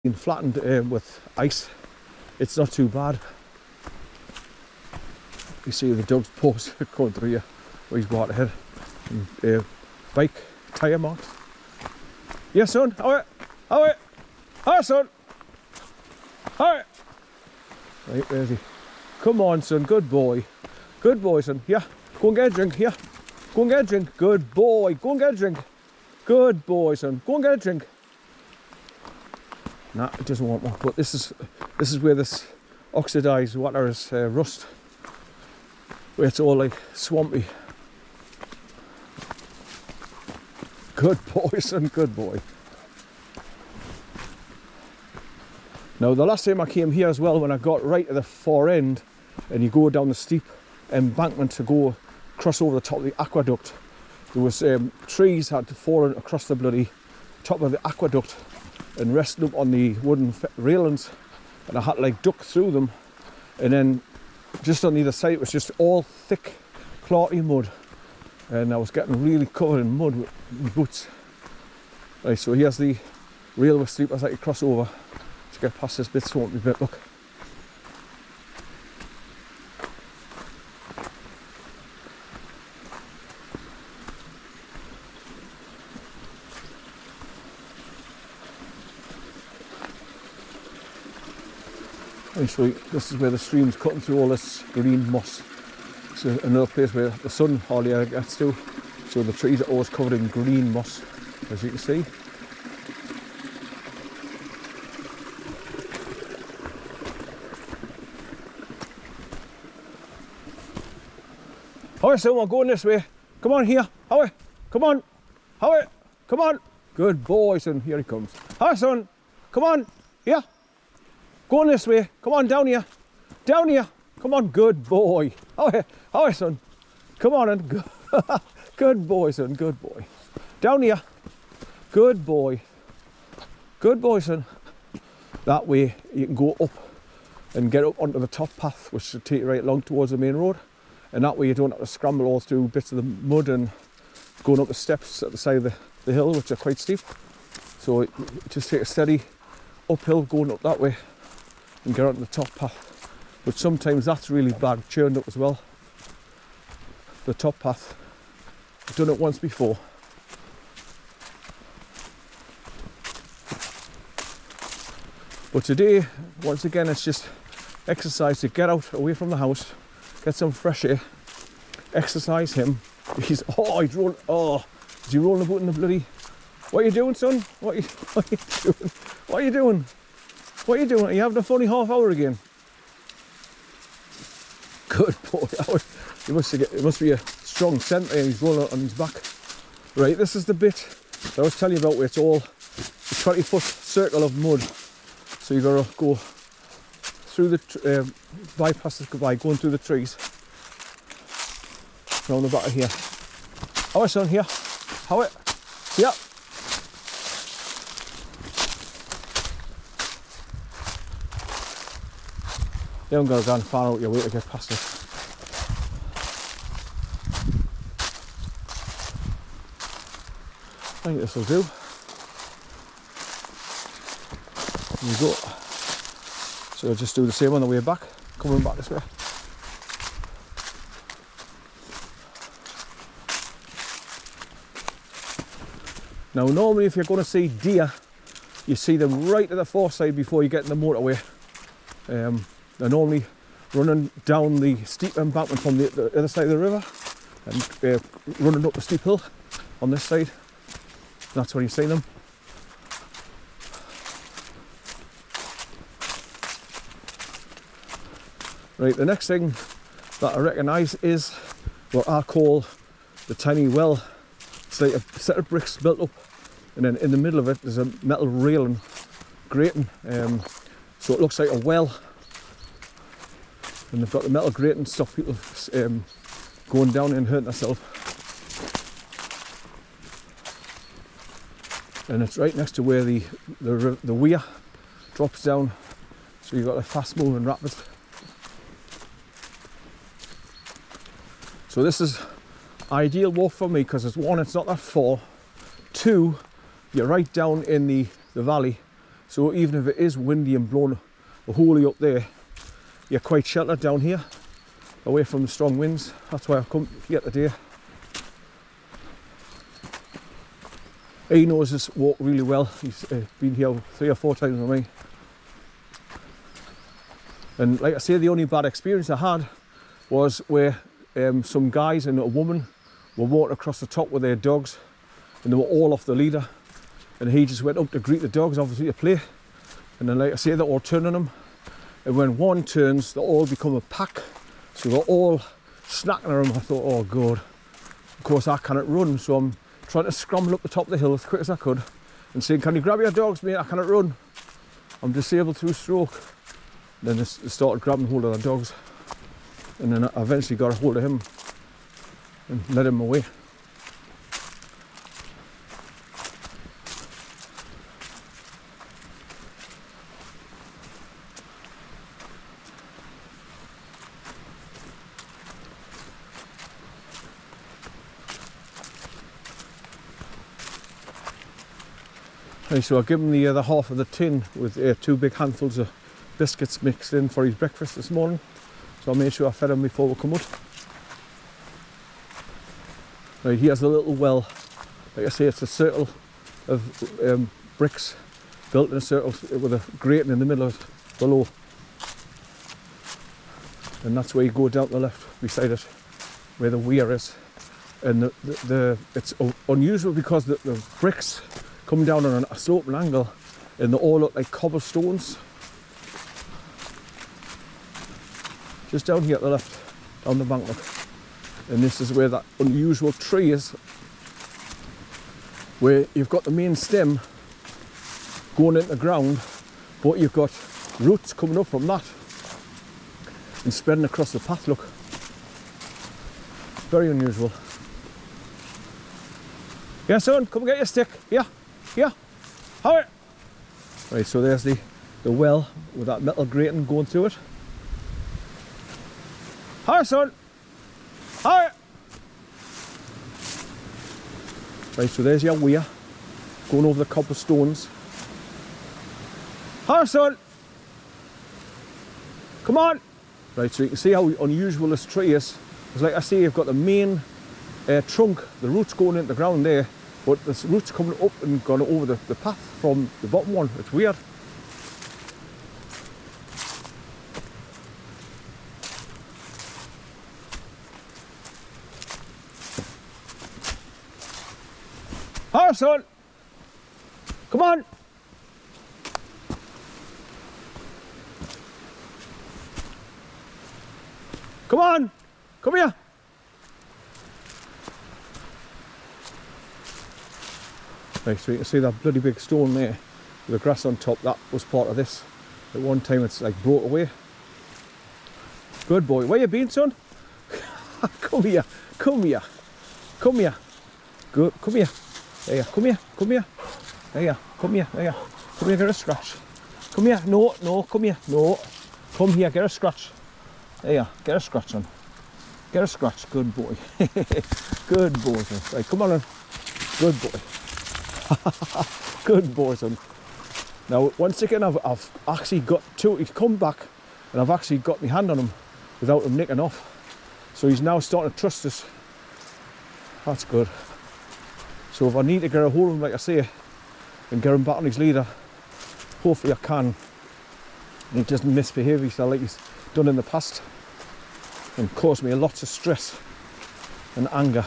been flattened with ice. It's not too bad. You see the dog's paws going through here where he's water head. And, bike tyre marks. Yeah, son. How it? How it? Hi, son. Hi. Right, where's he? Come on, son. Good boy. Good boy, son. Yeah. Go and get a drink. Yeah. Go and get a drink. Good boy. Go and get a drink. Good boy, son. Go and get a drink. Nah, it doesn't want one. But this is where this oxidised water is rust. Where it's all like swampy. Good boy, son. Good boy. Now, the last time I came here as well, when I got right at the far end, and you go down the steep embankment to go cross over the top of the aqueduct, there was trees had fallen across the bloody top of the aqueduct and resting up on the wooden railings, and I had to like duck through them, and then just on the other side it was just all thick clarty mud, and I was getting really covered in mud with my boots. Right, so here's the railway sleepers that you cross over to get past this bit swampy bit. Look. So this is where the stream's cutting through all this green moss. So another place where the sun hardly ever gets to. So the trees are always covered in green moss, as you can see. Alright, so we're going this way. Come on here. Howie. Come on. Howie. Come on. Good boy, son. Here he comes. Hi, son. Come on. Here. Going this way. Come on, down here. Down here. Come on, good boy. Howie, son. Come on and good boy, son. Good boy. Down here. Good boy. Good boy, son. That way you can go up and get up onto the top path, which should take you right along towards the main road. And that way you don't have to scramble all through bits of the mud and going up the steps at the side of the hill, which are quite steep. So just take a steady uphill going up that way and get onto the top path. But sometimes that's really bad, churned up as well. The top path. I've done it once before. But today, once again, it's just exercise to get out away from the house, get some fresh air, exercise him. He's rolling. Oh, is he rolling about in the bloody? What are you doing, son? What are you doing? What are you doing? What are you doing? Are you having a funny half hour again? Good boy. It must be a strong scent there. He's rolling on his back. Right, this is the bit that I was telling you about where it's all a 20-foot circle of mud. So you've got to go through the bypass by going through the trees around the back of here. How it, son? Here. How it? Yeah. You haven't got to go far out your way to get past it. I think this will do. There you go. So I'll just do the same on the way back, coming back this way. Now normally if you're going to see deer, you see them right at the far side before you get in the motorway. They're normally running down the steep embankment from the other side of the river and running up the steep hill on this side. That's when you see them. Right, the next thing that I recognise is what I call the tiny well. It's like a set of bricks built up, and then in the middle of it there's a metal railing grating, so it looks like a well. And they've got the metal grating to stop people going down and hurting themselves. And it's right next to where the weir drops down, so you've got a fast moving rapids. So this is ideal walk for me because it's one, it's not that far. Two, you're right down in the valley. So even if it is windy and blowing a wholly up there, you're quite sheltered down here, away from the strong winds. That's why I've come here today. He knows this walk really well. He's been here 3 or 4 times with me. And like I say, the only bad experience I had was where some guys and a woman were walking across the top with their dogs, and they were all off the leader, and he just went up to greet the dogs, obviously to play. And then like I say, they're all turning him, and when one turns, they all become a pack, so they're all snacking at him. I thought, oh god, of course I cannot run, so I'm trying to scramble up the top of the hill as quick as I could and saying, can you grab your dogs, mate? I cannot run, I'm disabled through stroke. Then they started grabbing hold of the dogs, and then I eventually got a hold of him and led him away. Right, so I give him the other half of the tin with 2 big handfuls of biscuits mixed in for his breakfast this morning. So I made sure I fed him before we come out. Right, here's a little well. Like I say, it's a circle of bricks built in a circle with a grating in the middle of it below. And that's where you go down to the left beside it, where the weir is. And it's unusual because the bricks come down on a sloping angle and they all look like cobblestones. Just down here at the left, down the bank, look. And this is where that unusual tree is, where you've got the main stem going into the ground, but you've got roots coming up from that and spreading across the path, look. Very unusual. Yeah, son, come get your stick. Here, here. How it? Right, so there's the well with that metal grating going through it. Hi, son. Hi. Right, so there's your weir going over the cobblestones. Hi, son. Come on. Right, so you can see how unusual this tree is. Because like I say, you've got the main trunk, the roots going into the ground there, but the roots coming up and going over the path from the bottom one. It's weird. Hi, son. Come on. Come on. Come here. Right, so you can see that bloody big stone there with the grass on top. That was part of this. At one time it's like broke away. Good boy. Where you been, son? Come here. Come here. Come here. Good. Come here. There, come here, come here. There, come here, there. Come here, get a scratch. Come here, no, no, come here, no. Come here, get a scratch. There, get a scratch on. Get a scratch, good boy. Good boy, son. Right, come on, then. Good boy. Good boy, son. Now, once again, I've actually got two. He's come back, and I've actually got my hand on him without him nicking off. So he's now starting to trust us. That's good. So if I need to get a hold of him, like I say, and get him back on his leader, hopefully I can. And he doesn't misbehave himself like he's done in the past and caused me lots of stress and anger.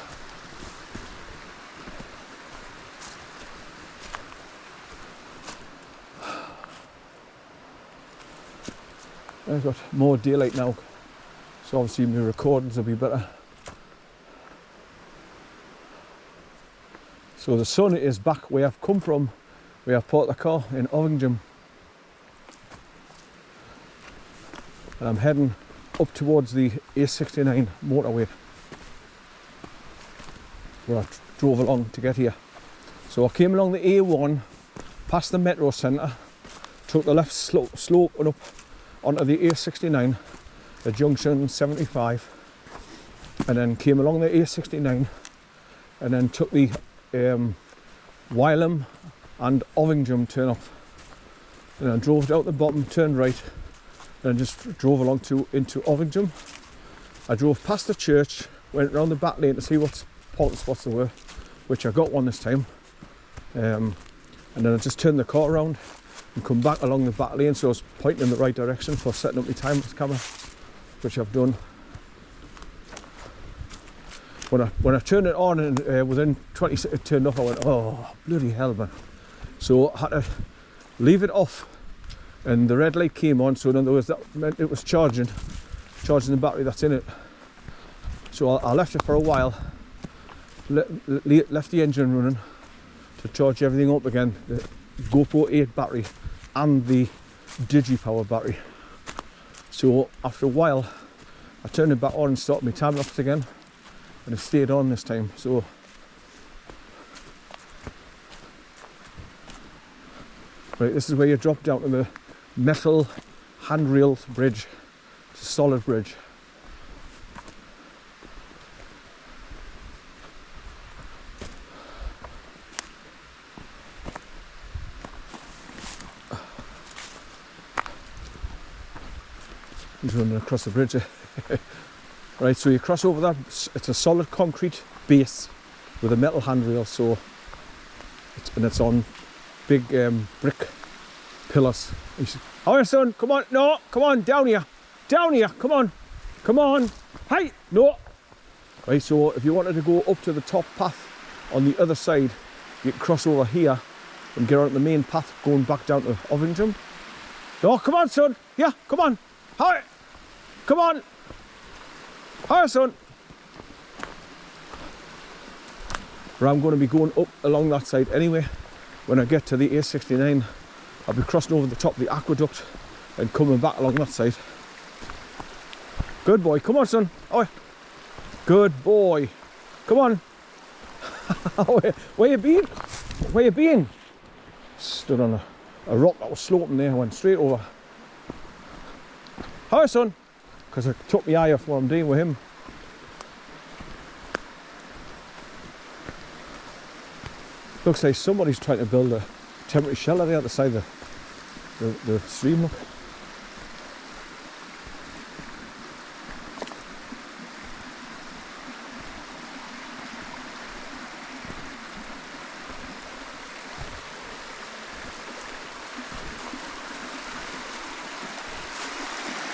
I've got more daylight now, so obviously my recordings will be better. So the sun is back where I've come from, where I've parked the car in Ovington. And I'm heading up towards the A69 motorway, where I drove along to get here. So I came along the A1, past the metro centre, took the left slope and up onto the A69 at junction 75, and then came along the A69 and then took the Wylam and Ovington turn off. And I drove down the bottom, turned right, and just drove along into Ovington. I drove past the church, went around the back lane to see what parking spots there were, which I got one this time. And then I just turned the car around and come back along the back lane, so I was pointing in the right direction for setting up my time-lapse camera, which I've done. When I turned it on and within 20 seconds it turned off, I went, oh, bloody hell, man. So I had to leave it off, and the red light came on, so in other words, that meant it was charging the battery that's in it. So I left it for a while, left the engine running to charge everything up again, the GoPro 8 battery and the DigiPower battery. So after a while, I turned it back on and started my time lapse again, and it stayed on this time. So right, this is where you drop down to the metal handrails bridge. It's a solid bridge. He's running across the bridge. Right, so you cross over that, it's a solid concrete base with a metal handrail, so it's on big brick pillars. Alright, son, come on, no, come on, down here, come on, hey, no. Right, so if you wanted to go up to the top path on the other side, you can cross over here and get on the main path going back down to Ovington. No, come on, son, yeah, come on, hi, come on. Hi, son. But I'm going to be going up along that side anyway. When I get to the A69, I'll be crossing over the top of the aqueduct and coming back along that side. Good boy. Come on, son. Oh, good boy. Come on. Where you been? Where you been? Stood on a rock that was sloping there. I went straight over. Hi, son. Because I took my eye off what I'm doing with him. Looks like somebody's trying to build a temporary shelter there at the side of the stream, look.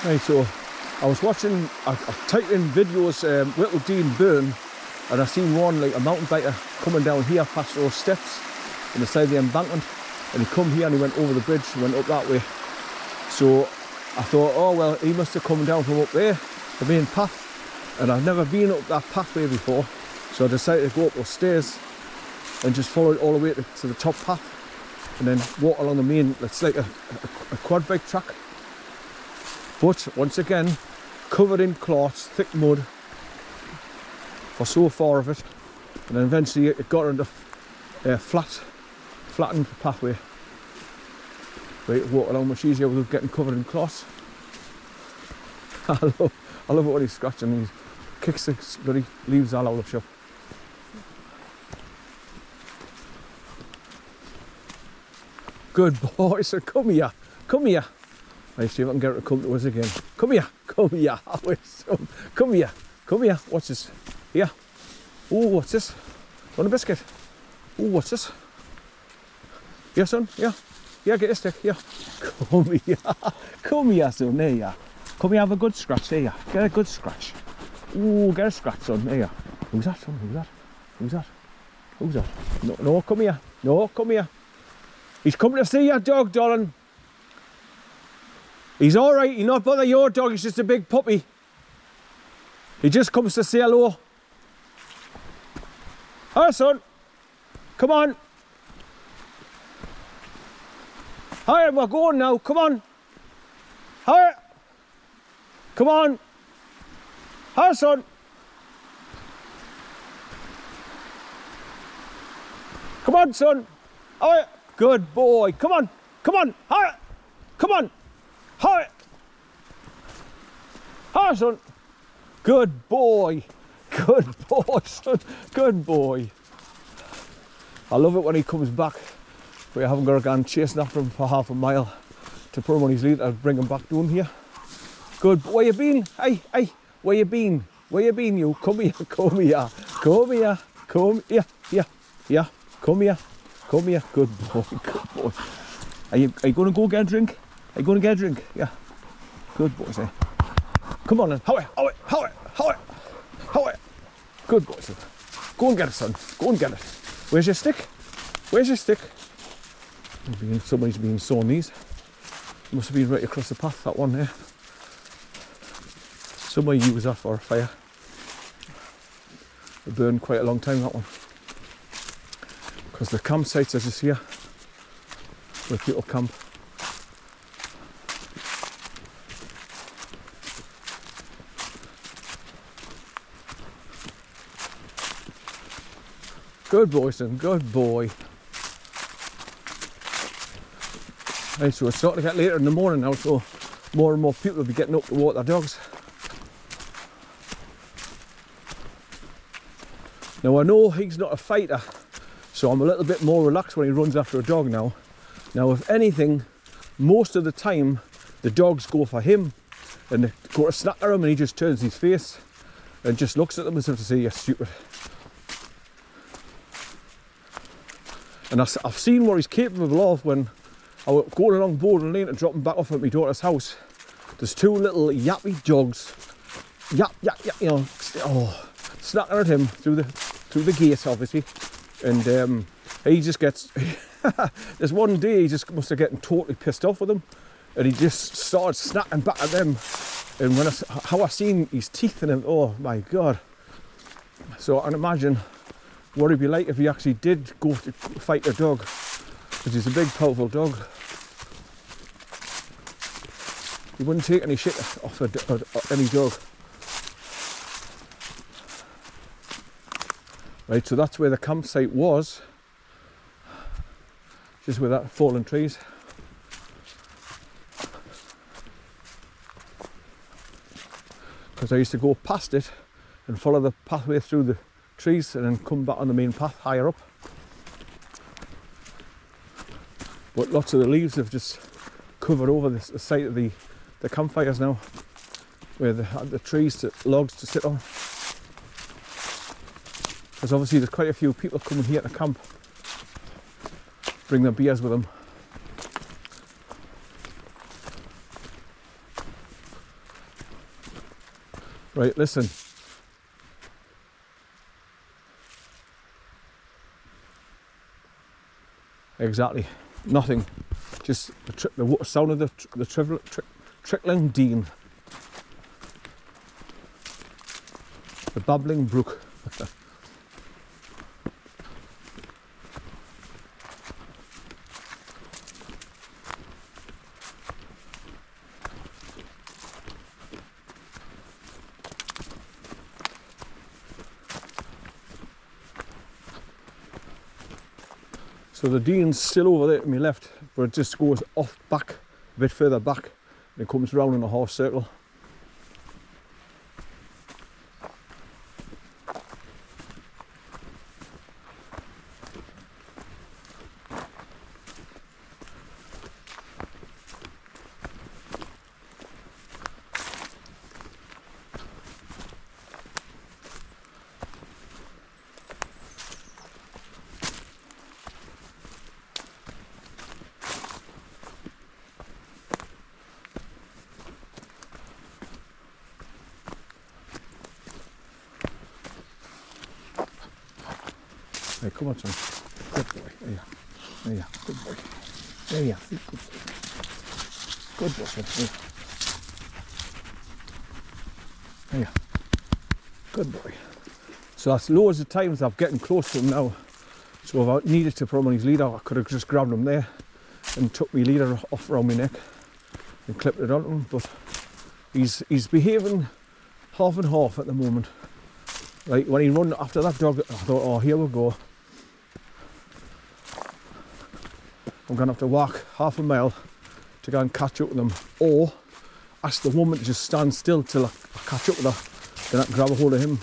Right, so I was watching, I typed in videos, WHITTLEDENE burn, and I seen one like a mountain biker coming down here past those steps on the side of the embankment, and he come here and he went over the bridge and went up that way. So I thought, oh well, he must have come down from up there, the main path, and I've never been up that pathway before, so I decided to go up those stairs and just follow it all the way to the top path, and then walk along the main, it's like a quad bike track. But once again, covered in clots, thick mud for so far of it, and then eventually it got into flattened pathway. Right, walk along much easier without getting covered in clots. I love it when he's scratching. He kicks the bloody leaves all out of the shop. Good boy, so come here. Right, see if I can get her to come to us again. Come here. Come here. What's this? Here. Oh, what's this? Want a biscuit? Oh, what's this? Here, son. Here. Here, get a stick. Here. Come here, son. There you are. Come here, have a good scratch. There you are. Get a good scratch. Oh, get a scratch, son. There you are. Who's that, son? Who's that? No, come here. No, come here. He's coming to see your dog, darling. He's alright, he's not bother your dog, he's just a big puppy. He just comes to say hello. Hi, son. Come on. Hi, we're going now. Come on. Hi. Come on. Hi, son. Come on, son. Hi. Good boy. Come on. Hi. Come on. Hi! Hi, son! Good boy! Son! Good boy! I love it when he comes back, but you haven't got to go and chasing after him for half a mile. to put him on his lead. I'll bring him back down here. Good. Where you been? Hey, hey. Where you been? Where you been, you? Come here. Come here. Come here. Come here. Here. Here. Come here. Come here. Good boy. Good boy. Are you going to go get a drink? Are you going to get a drink? Yeah. Good boy, say. Come on then. Howie. Howie. Howie. Howie. Howie. Good boy, son. Go and get it, son. Go and get it. Where's your stick? Where's your stick? Somebody's been sawing these. Must have been right across the path, that one there. Somebody used that for a fire. It burned quite a long time, that one. Because the campsites are just here where people camp. Good boy, son, good boy. Right, so it's starting to get later in the morning now, so more and more people will be getting up to walk their dogs. Now I know he's not a fighter, so I'm a little bit more relaxed when he runs after a dog now. Now if anything, most of the time the dogs go for him and they go to snap at him and he just turns his face and just looks at them as if to say, you're stupid. And I've seen what he's capable of when I was going along Bowden Lane and dropping back off at my daughter's house. There's two little yappy dogs, yap, you know, snacking at him through the gate, obviously. And he just gets, there's one day he just must have getting totally pissed off with them. And he just started snacking back at them. And when how I seen his teeth in him, oh my God. So I can imagine what it'd be like if he actually did go to fight a dog, because he's a big, powerful dog. He wouldn't take any shit off any dog. Right, so that's where the campsite was, just with that fallen trees. Because I used to go past it and follow the pathway through the trees and then come back on the main path higher up. But lots of the leaves have just covered over the site of the campfires now, where they had the trees, logs to sit on. Because obviously there's quite a few people coming here to camp, bring their beers with them. Right, listen. Exactly, nothing. Just the sound of the trickling Dean, the babbling brook. So the Dean's still over there to my left, but it just goes off back, a bit further back, and it comes round in a half circle. Hey, come on, son. Good boy. There you are. There you are. Good boy. There you are. Good boy. Good boy, son. There you are. Good boy. So that's loads of times I'm getting close to him now. So if I needed to put him on his leader, I could have just grabbed him there and took my leader off around my neck and clipped it onto him. But he's behaving half and half at the moment. Like when he run after that dog, I thought, oh, here we go. I'm going to have to walk half a mile to go and catch up with them, or ask the woman to just stand still till I catch up with her, then I can grab a hold of him.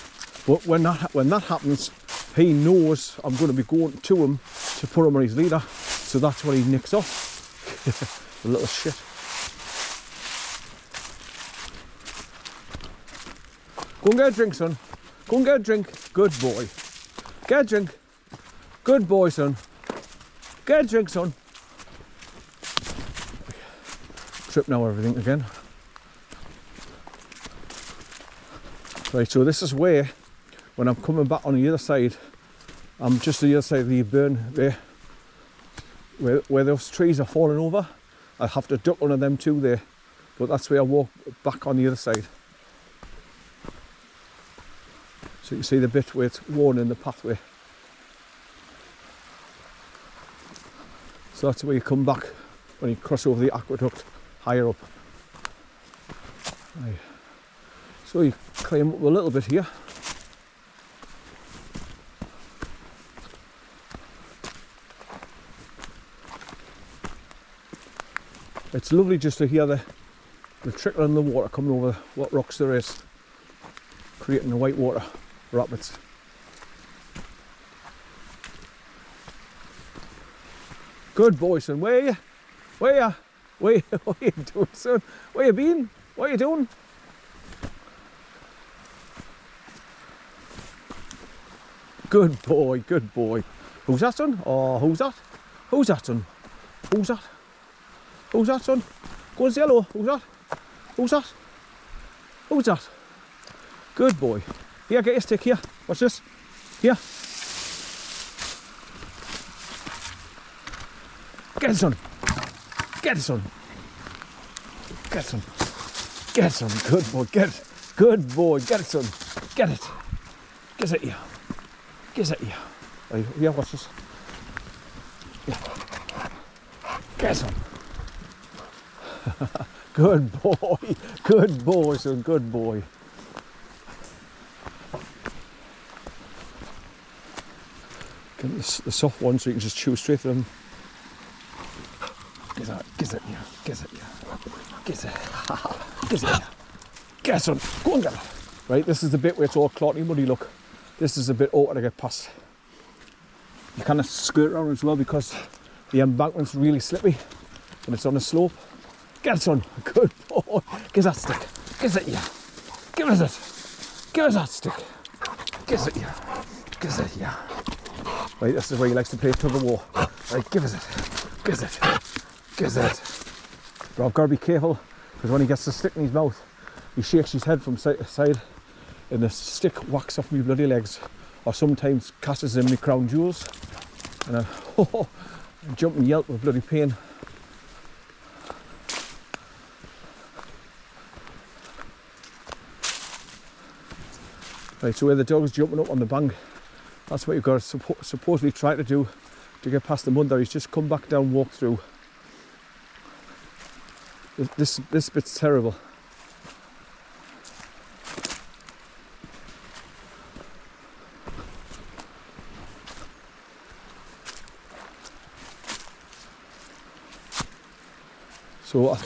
But when that happens, he knows I'm going to be going to him to put him on his leader, so that's what he nicks off. The little shit. Go and get a drink, son. Go and get a drink. Good boy. Get a drink. Good boy, son. Get a drink, son. Tripping over everything again. Right, so this is where, when I'm coming back on the other side, I'm just the other side of the burn there, where those trees are falling over. I have to duck under them too there, but that's where I walk back on the other side. So you can see the bit where it's worn in the pathway. So that's where you come back when you cross over the aqueduct higher up. Right. So you climb up a little bit here. It's lovely just to hear the trickle in the water coming over what rocks there is, creating the white water rapids. Good boy, son. Where are you? Where are you? What are you doing, son? Where you been? What are you doing? Good boy, good boy. Who's that, son? Oh, who's that? Who's that, son? Who's that? Who's that, son? Go and say hello. Who's that? Who's that? Who's that? Good boy. Here, get your stick here. Watch this. Here. Get it, son. Get it, son. Get it, son. Get it, son. Good boy. Get it. Good boy. Get it, son. Get it. Get it here. Get it here. Right, here, watch this. Here. Get it, son. Good boy. Good boy, son. Good boy. Get the soft one so you can just chew straight through them. Get it here. Get it here. Get it. Get it here. Get it, son. Go and get it. Right, this is the bit where it's all clotty muddy, look. This is a bit awkward to get past. You kind of skirt around as well because the embankment's really slippy and it's on a slope. Get it, son. Good boy. Give that stick. Give it here. Give us it. Give us that stick. Give it here. Give it here. Right, this is where he likes to play tug of war. Right, give us it. Give it. Give it. But I've got to be careful because when he gets the stick in his mouth, he shakes his head from side to side and the stick whacks off me bloody legs, or sometimes catches in my crown jewels and I jump and yelp with bloody pain. Right, so where the dog's jumping up on the bank, that's what you've got to supposedly try to do to get past the mud there. He's just come back down, walk through. This bit's terrible. So